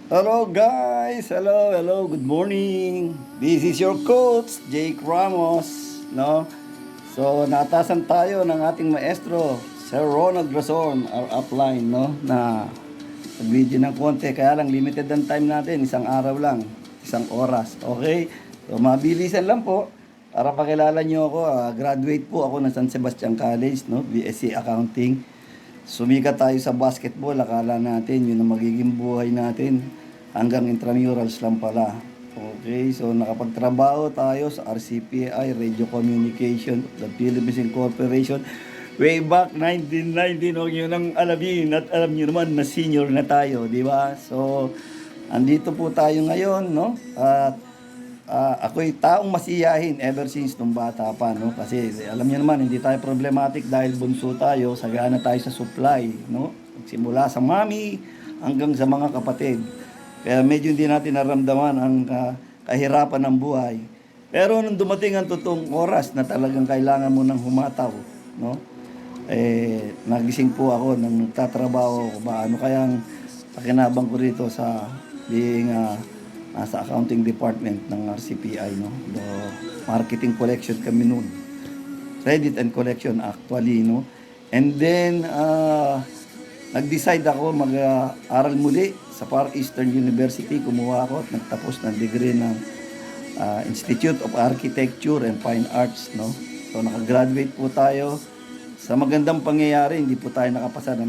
Hello guys! Hello, good morning! This is your coach, Jake Ramos, no? So, natasan tayo ng ating maestro, Sir Ronald Rason, our upline, no? Na video ng konti, kaya lang limited ang time natin, isang araw lang, isang oras, okay? So, mabilisan lang po, para pakilala nyo ako, graduate po ako ng San Sebastian College, no? BSc Accounting. Sumikat tayo sa basketball, akala natin yun ang magiging buhay natin. Hanggang intramurals lang pala. Okay, so nakapagtrabaho tayo sa RCPI, Radio Communication of the Philippines Incorporation. Way back 1919, huwag nyo nang alamin at alam nyo naman na senior na tayo, di ba? So, andito po tayo ngayon, no? At ako'y taong masiyahin ever since nung bata pa, no? Kasi alam niyo naman, hindi tayo problematic dahil bunso tayo, sagana tayo sa supply, no? Simula sa mami hanggang sa mga kapatid. Kaya medyo hindi natin naramdaman ang kahirapan ng buhay. Pero nung dumating ang totoong oras na talagang kailangan mo nang humataw, no? Nagising po ako nang nagtatrabaho ko ba, ano kayang pakinabang ko rito sa being sa accounting department ng RCPI, no? The marketing collection kami noon. Credit and collection actually, no? And then nag-decide ako mag-aral muli sa Far Eastern University. Kumuha ako at nagtapos ng degree ng Institute of Architecture and Fine Arts, no? So nakagraduate po tayo. Sa magandang pangyayari, hindi po tayo nakapasa ng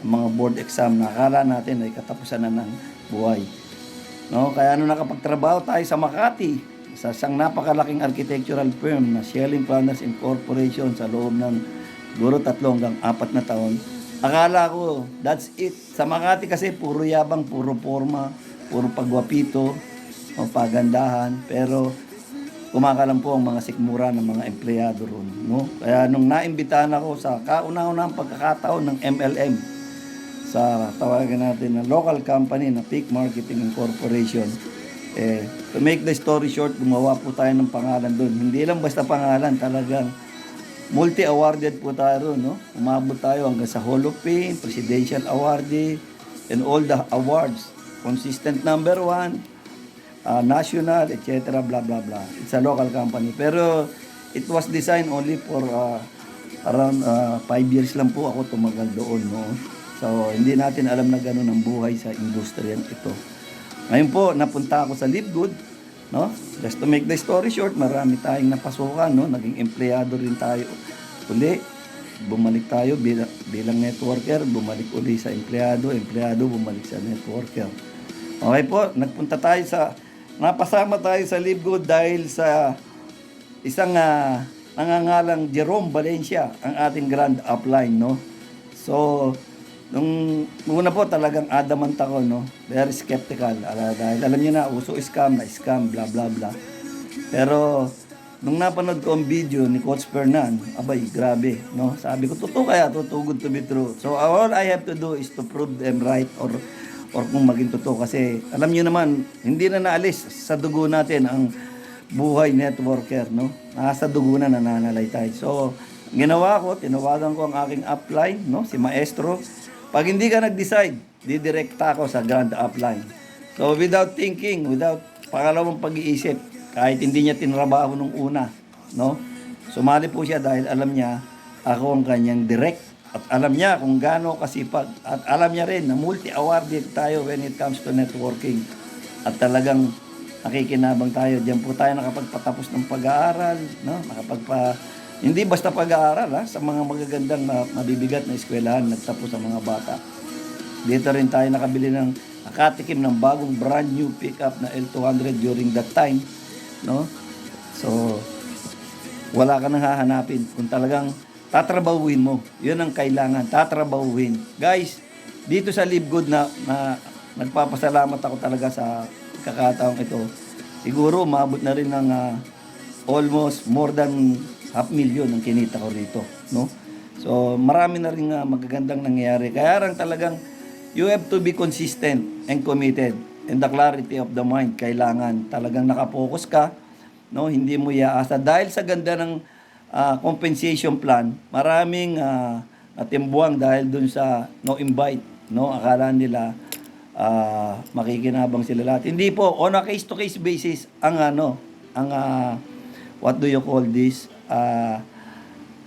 mga board exam na akala natin ay katapusan na ng buhay. No, kaya nung nakapagtrabaho tayo sa Makati, sa isang napakalaking architectural firm na Shelling Planners Incorporation sa loob ng siguro 3 hanggang 4 na taon, akala ko, that's it. Sa Makati kasi puro yabang, puro forma, puro pagwapito, o pagandahan, pero kumakalam po ang mga sikmura ng mga empleyado ron, no? Kaya nung naimbitahan ako sa kauna-unahang pagkakataon ng MLM, sa tawagan natin na local company na Peak Marketing Incorporation. To make the story short, gumawa po tayo ng pangalan doon. Hindi lang basta pangalan, talagang multi-awarded po tayo doon, no? Umabot tayo hanggang sa Hall of Fame, Presidential Awardee, and all the awards. Consistent number 1, national, etc. blah blah blah. It's a local company. Pero it was designed only for around 5 years lang po ako tumagal doon, no? So, hindi natin alam na gano'n ang buhay sa industriya ito. Ngayon po, napunta ako sa Livegood, no? Just to make the story short, marami tayong napasukan, no? Naging empleyado rin tayo. Kundi, bumalik tayo bilang networker, bumalik uli sa empleyado, bumalik sa networker. Okay po, napasama tayo sa Livegood dahil sa isang nangangalang Jerome Valencia, ang ating grand upline, no? So, nung una po talagang adamant ako, no? Very skeptical. Dahil alam niyo na, uso scam, blah blah blah. Pero nung napanood ko ang video ni Coach Fernan, abay, grabe, no? Sabi ko, totoo kaya, too good to be true. So all I have to do is to prove them right or kung maging totoo. Kasi alam niyo naman, hindi na naalis sa dugo natin ang buhay networker, no? Nasa dugo na nananalay tayo. So, ginawa ko, tinawagan ko ang aking upline, no? Si Maestro. Pag hindi ka nag-decide, didirekta ako sa grand upline. So, without thinking, without pangalawang pag-iisip, kahit hindi niya tinrabaho nung una, no? Sumali po siya dahil alam niya ako ang kanyang direct. At alam niya kung gaano kasipag. At alam niya rin na multi-awarded tayo when it comes to networking. At talagang nakikinabang tayo. Diyan po tayo nakapagpatapos ng pag-aaral, no? Hindi basta pag-aaral, sa mga magagandang mabibigat na eskwelahan, nagtapos ang mga bata. Dito rin tayo nakabili ng nakatikim ng bagong brand new pickup na L200 during that time, no? So, wala ka nang hahanapin kung talagang tatrabahuin mo. Yun ang kailangan, tatrabahuin. Guys, dito sa Livegood na nagpapasalamat ako talaga sa kakataong ito. Siguro, umabot na rin ng almost more than 500,000 ang kinita ko rito, no? So, marami na rin magagandang nangyayari. Kaya lang talagang you have to be consistent and committed, and the clarity of the mind kailangan. Talagang nakapokus ka, no? Hindi mo iaasa dahil sa ganda ng compensation plan. Maraming natimbuang dahil dun sa no invite, no? Akala nila makikinabang sila lahat. Hindi po, on a case-to-case basis, what do you call this,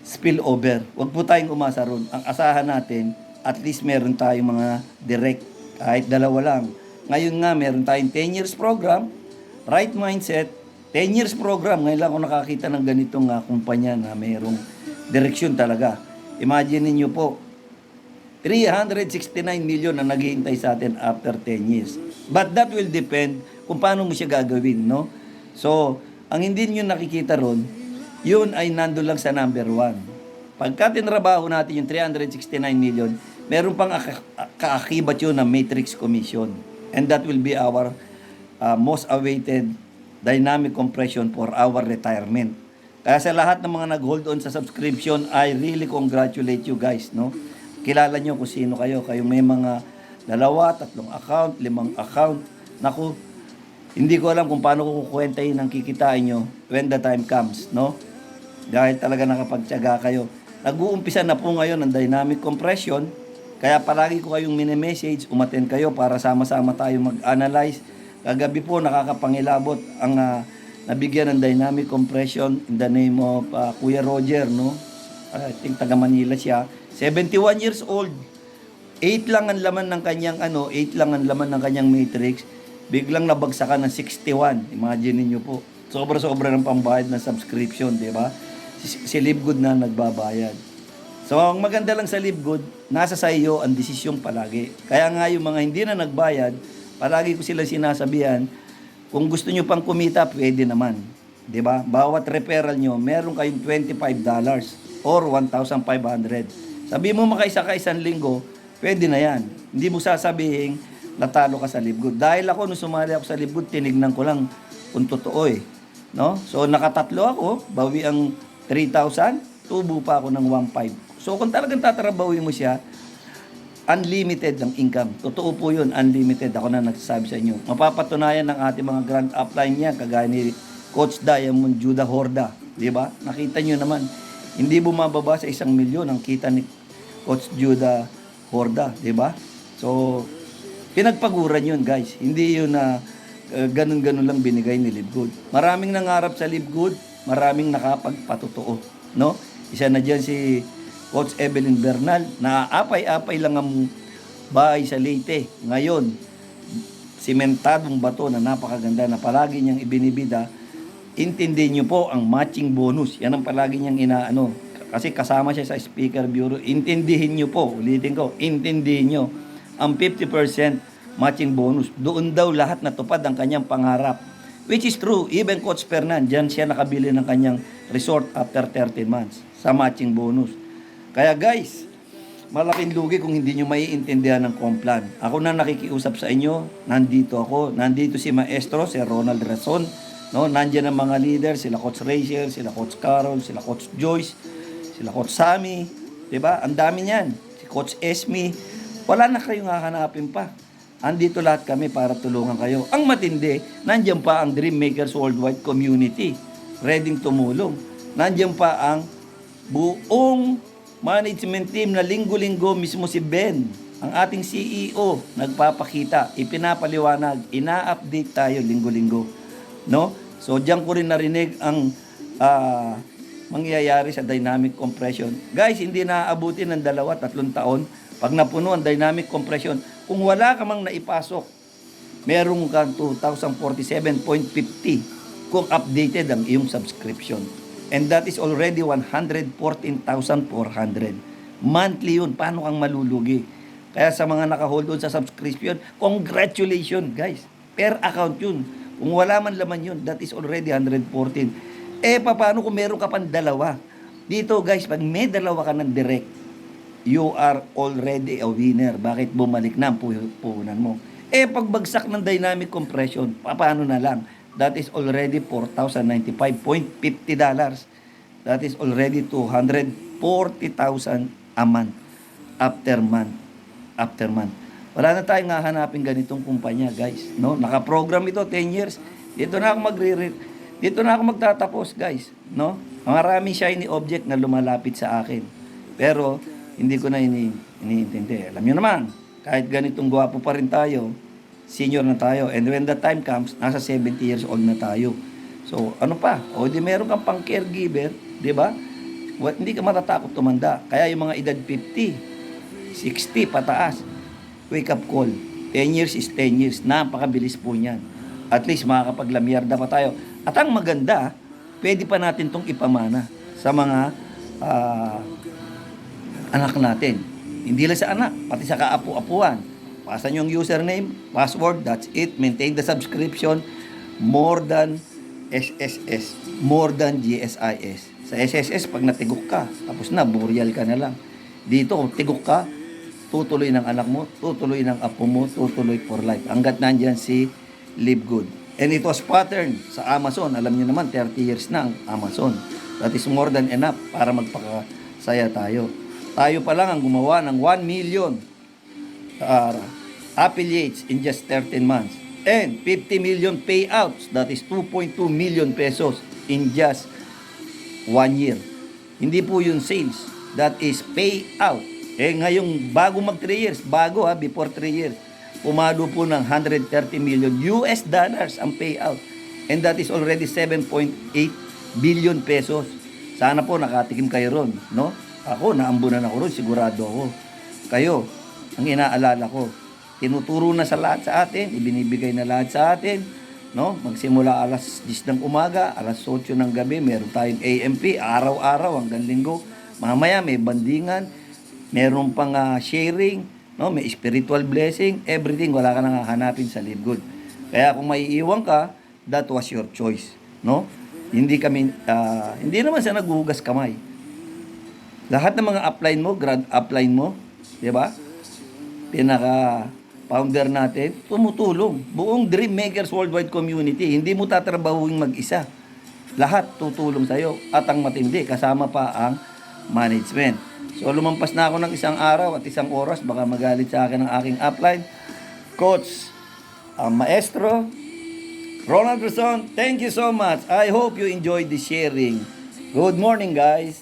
spillover. Huwag po tayong umasa ron. Ang asahan natin, at least meron tayong mga direct, kahit dalawa lang. Ngayon nga, meron tayong 10 years program, right mindset, 10 years program. Ngayon lang ako nakakita ng ganitong kumpanya na mayroong direksyon talaga. Imagine niyo po, 369 million ang naghihintay sa atin after 10 years. But that will depend kung paano mo siya gagawin, no? So, ang hindi niyo nakikita ron, yun ay nandun lang sa number 1. Pagka tinrabaho natin yung 369 million, meron pang kaakibat yun na matrix commission. And that will be our most awaited dynamic compression for our retirement. Kaya sa lahat ng mga nag-hold on sa subscription, I really congratulate you guys, no? Kilala nyo kung sino kayo. Kayong may mga 2, 3 account, 5 account. Naku, hindi ko alam kung paano ko kukwentahin ang kikitain nyo when the time comes, no? Dahil talaga nakapagtyaga kayo. Nag-uumpisa na po ngayon ang dynamic compression. Kaya palagi ko kayong mini-message, umattend kayo para sama-sama tayo mag-analyze. Kagabi po nakakapangilabot ang nabigyan ng dynamic compression in the name of Kuya Roger, no? I think taga Manila siya. 71 years old. 8 lang ang laman ng kanyang 8 lang ang laman ng kanyang matrix. Biglang nabagsakan ng 61. Imagine niyo po. Sobra-sobra ng pambayad ng subscription, di ba? Si Livegood na nagbabayad. So, ang maganda lang sa Livegood, nasa sa iyo ang desisyong palagi. Kaya nga yung mga hindi na nagbayad, palagi ko sila sinasabihan, kung gusto nyo pang kumita, pwede naman. Di ba? Bawat referral nyo, meron kayong $25 or 1,500. Sabi mo makaisa ka isang linggo, pwede na yan. Hindi mo sasabihin, natalo ka sa Livegood. Dahil ako, nung sumali ako sa Livegood, tinignan ko lang kung totoo eh. No? So, nakatatlo ako, bawi ang 3,000, tubo pa ako ng 1,500. So, kung talagang tatrabahuin mo siya, unlimited ang income. Totoo po yun, unlimited. Ako na nagsasabi sa inyo. Mapapatunayan ng ating mga grand upline niya, kagaya ni Coach Diamond Judah Horda. Di ba? Nakita nyo naman, hindi bumababa sa 1 milyon ang kita ni Coach Judah Horda. Di ba? So, pinagpaguran yun, guys. Hindi yun na ganun-ganun lang binigay ni Livegood. Maraming nangarap sa Livegood, maraming nakapagpatotoo. No? Isa na dyan si Coach Evelyn Bernal, na apay-apay lang ang bahay sa Leyte. Ngayon, simentadong bato na napakaganda na palagi niyang ibinibida. Intindihin niyo po ang matching bonus. Yan ang palagi niyang inaano. Kasi kasama siya sa Speaker Bureau. Intindihin niyo po, ulitin ko, intindihin niyo ang 50% matching bonus. Doon daw lahat natupad ang kanyang pangarap. Which is true. Even Coach Fernan, dyan siya nakabili ng kanyang resort after 13 months sa matching bonus. Kaya guys, malaking lugi kung hindi nyo maiintindihan ng Complan. Ako na nakikiusap sa inyo, nandito ako. Nandito si Maestro, si Ronald Rason. No? Nandiyan ang mga leader, sila Coach Rachel, sila Coach Carol, sila Coach Joyce, sila Coach Sammy. Diba? Ang dami niyan. Si Coach Esme. Wala na kayong hahanapin pa. Andito lahat kami para tulungan kayo. Ang matindi, nandiyan pa ang Dream Makers Worldwide Community. Ready tumulong. Nandiyan pa ang buong management team na linggo-linggo mismo si Ben, ang ating CEO, nagpapakita, ipinapaliwanag, ina-update tayo linggo-linggo. No? So, diyan ko rin narinig ang mangyayari sa dynamic compression. Guys, hindi naaabutin ng 2-3 taon pag napuno ang dynamic compression. Kung wala ka mang naipasok, merong kang 2,047.50 kung updated ang iyong subscription. And that is already 114,400. Monthly yun. Paano kang malulugi? Kaya sa mga naka-hold on sa subscription, congratulations guys. Per account yun. Kung wala man laman yun, that is already 114. Paano kung meron ka pang 2? Dito guys, pag may 2 ka ng direct, you are already a winner. Bakit bumalik na ang puhunan mo? Pagbagsak ng dynamic compression, paano na lang? That is already $4,095.50. That is already 240,000 a month. After month. Wala na tayong hahanapin ganitong kumpanya, guys. No? Naka-program ito 10 years. Dito na ako magtatapos, guys. No? Maraming shiny object na lumalapit sa akin. Pero hindi ko na iniintindi. Alam niyo naman, kahit ganitong gwapo pa rin tayo, senior na tayo. And when the time comes, nasa 70 years old na tayo. So, ano pa? O di meron kang pang caregiver, di ba? Hindi ka matatakot tumanda. Kaya yung mga edad 50, 60 pataas, wake up call. 10 years is 10 years. Napakabilis po niyan. At least makakapaglamyarda pa tayo. At ang maganda, pwede pa natin tong ipamana sa mga anak natin. Hindi lang sa anak, pati sa kaapu-apuan. Pasan yung username, password, that's it. Maintain the subscription. More than SSS. More than GSIS. Sa SSS, pag natigok ka, tapos na, burial ka na lang. Dito, kung tigok ka, tutuloy ng anak mo, tutuloy ng apo mo, tutuloy for life. Hanggat nandyan si Live Good. And it was pattern sa Amazon. Alam niyo naman, 30 years na ang Amazon. That is more than enough para magpakasaya tayo. Tayo pa lang ang gumawa ng 1 million affiliates in just 13 months. And 50 million payouts, that is 2.2 million pesos in just 1 year. Hindi po yung sales, that is payout. Ngayong bago mag 3 years, before 3 years, pumalo po ng 130 million US dollars ang payout. And that is already 7.8 billion pesos. Sana po nakatikim kayo ron, no? Ako, naambunan ako ron, sigurado ako. Kayo, ang inaalala ko, tinuturo na sa lahat sa atin, ibinibigay na lahat sa atin, no? Magsimula alas 10 ng umaga, alas 8 ng gabi, meron tayong AMP, araw-araw hanggang linggo. Mamaya may bandingan, meron pang sharing, no? May spiritual blessing, everything, wala ka nang hahanapin sa Live Good. Kaya kung may iiwan ka, that was your choice, no? Hindi naman sa naghuhugas kamay. Lahat ng mga upline mo, grad upline mo, di ba? Pinaka-founder natin, tumutulong. Buong Dream Makers Worldwide Community, hindi mo tatrabahuin mag-isa. Lahat tutulong sa'yo. At ang matindi, kasama pa ang management. So, lumampas na ako ng isang araw at isang oras, baka magalit sa akin ang aking upline. Coach, ang maestro, Ronald Rason, thank you so much. I hope you enjoyed the sharing. Good morning, guys.